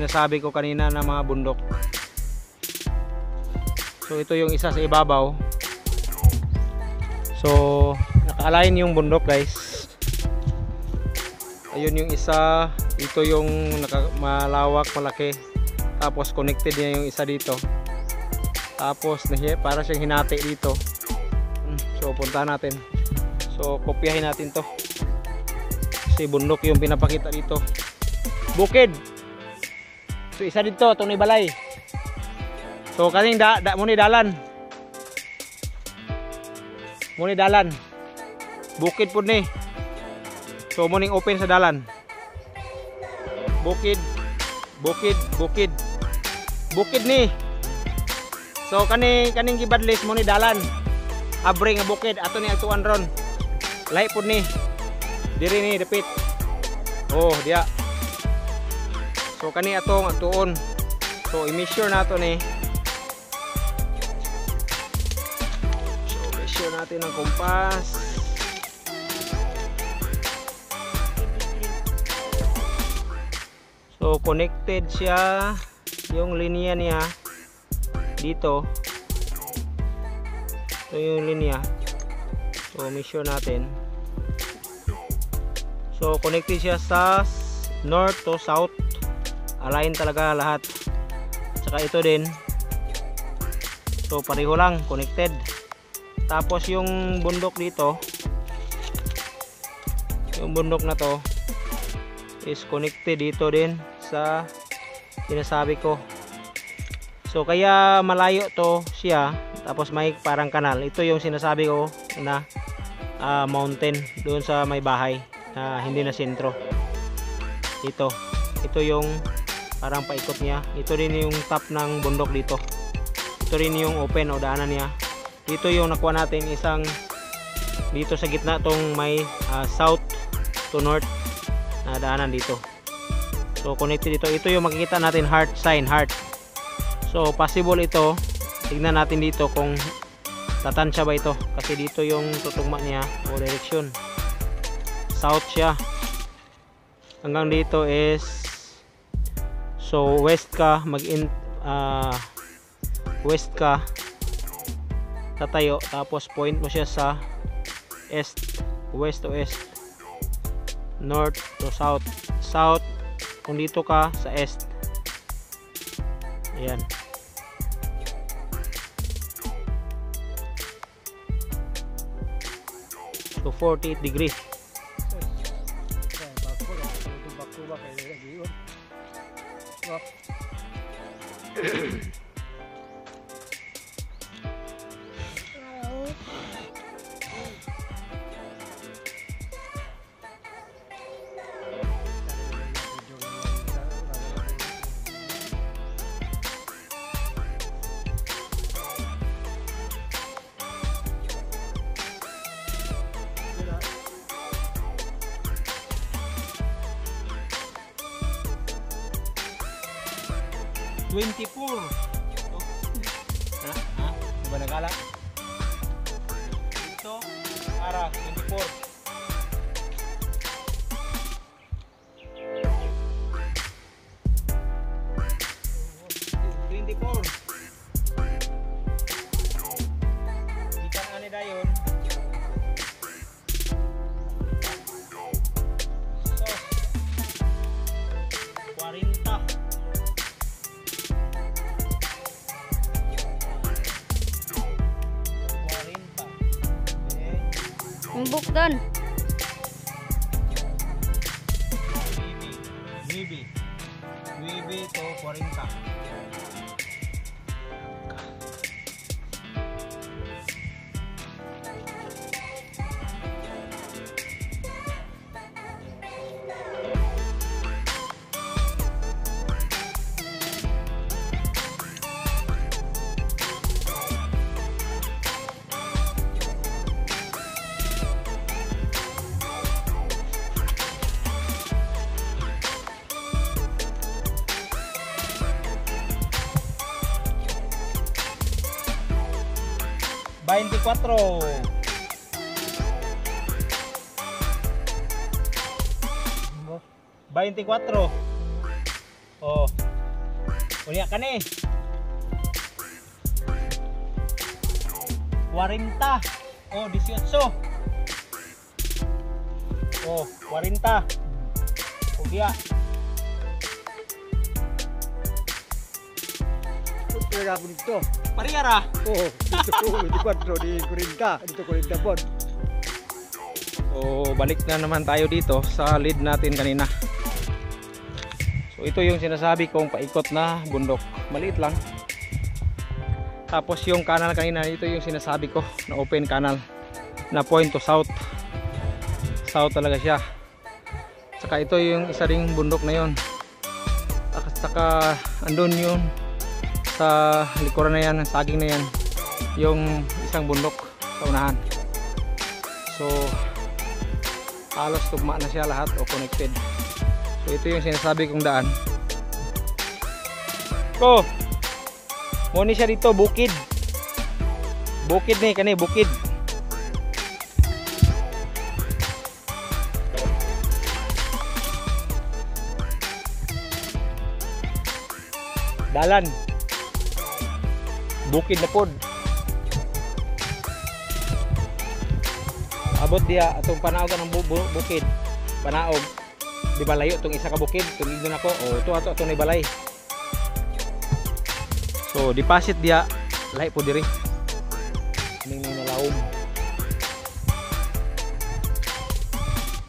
Sinasabi ko kanina na mga bundok. So ito yung isa sa ibabaw. So naka-align yung bundok, guys. Ayun yung isa, ito yung malawak, malaki. Tapos connected niya yung isa dito. Tapos para siyang hinati dito. So punta natin. So kopyahin natin to. Kasi bundok yung pinapakita dito. Bukid. So isa dito, itong balay. So kaning muni dalan. Muni dalan. Bukid po ni. So muning open sa dalan. Bukid. Bukid ni. So kaning gibadlis muni dalan. Abre nga bukid ato ni agtuan ron. Lahi po ni. Diri ni dapit. Oh, dia. So kani atong agtuon. So i-measure nato ni. So measure natin ang kompas. So connected siya yung linya niya dito. So yung linya. So measure natin. So connected siya sa north to south. Align talaga lahat. Saka ito din. So pareho lang, connected. Tapos yung bundok dito, yung bundok na to is connected dito din sa sinasabi ko. So kaya malayo to siya. Tapos may parang kanal. Ito yung sinasabi ko na mountain doon sa may bahay na hindi na sentro. Ito yung parang paikot niya. Ito rin yung top ng bundok dito. Ito rin yung open o daanan niya. Dito yung nakuha natin isang dito sa gitna tong may south to north na daanan dito. So connected dito. Ito yung makikita natin heart sign, heart. So possible ito. Tignan natin dito kung tatansya ba ito. Kasi dito yung tutugma niya o direction. South siya. Hanggang dito is so west ka west ka tatayo, tapos point mo siya sa east, west to east, north to south, south kung dito ka sa east. Ayan. So 48 degree. 24. Ha? Ha? Diba nagala? Ito, ara, 24. Ikan ani dayon. So, 40. Umbok doon. Wibi to 40. Veinticuatro. Oh. Uliak ka ni. 40. Oh, 18. Oh, 40. Uliak. Pera ako dito. Pariyara. Oh, dito ko, di 4 di 40. Dito 40 po. So, balik na naman tayo dito sa lead natin kanina. So, ito yung sinasabi kong paikot na bundok. Maliit lang. Tapos yung canal kanina, ito yung sinasabi ko na open canal na point to south. South talaga siya. Saka ito yung isa ring bundok na yon. Saka andun yun sa likuran na yan, saging na yan, yung isang bundok sa unahan. So halos tugma na siya lahat o connected. So ito yung sinasabi kong daan. Ko muni siya dito, bukid. Bukid ni kani, bukid. Dalan. Bukid na pod. Abot dia atong panaog ng bukid. Panaog. Di ba layo tong isa ka bukid? Tulig doon ako. O ito ato itong balay. So deposit dia lay po diri. Ning